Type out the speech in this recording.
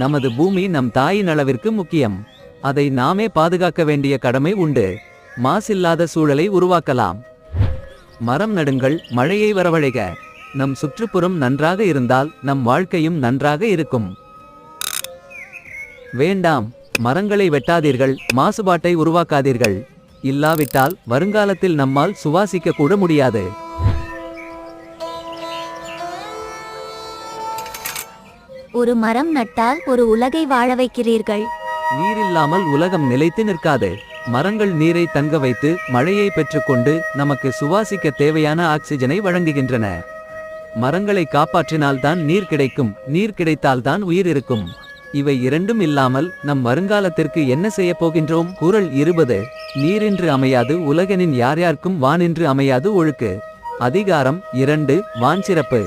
நமது பூமி நம் தாயின் அளவிற்கு முக்கியம். அதை நாமே பாதுகாக்க வேண்டிய கடமை உண்டு. மாசில்லாத சூழலை உருவாக்கலாம். மரம் நடுங்கள், மழையை வரவழைக. நம் சுற்றுப்புறம் நன்றாக இருந்தால் நம் வாழ்க்கையும் நன்றாக இருக்கும். வேண்டாம், மரங்களை வெட்டாதீர்கள், மாசுபாட்டை உருவாக்காதீர்கள். இல்லாவிட்டால் வருங்காலத்தில் நம்மால் சுவாசிக்க கூட முடியாது. ஒரு மரம் நட்டால் ஒரு உலகை வாழ வைக்கிறீர்கள். நீரில்லாமல் உலகம் நிலைத்து நிற்காது. மரங்கள் நீரை தங்க வைத்து மழையை பெற்றுக்கொண்டு நமக்கு சுவாசிக்க தேவையான ஆக்சிஜனை வழங்குகின்றன. மரங்களை காப்பாற்றினால்தான் நீர் கிடைக்கும், நீர் கிடைத்தால்தான் உயிர் இருக்கும். இவை இரண்டும் இல்லாமல் நம் வருங்காலத்திற்கு என்ன செய்ய போகின்றோம்? குறள் 20. நீரின்று அமையாது உலகனின் யார்யார்க்கும் வானின்று அமையாது ஒழுக்கு. அதிகாரம் 2. வான்சிறப்பு.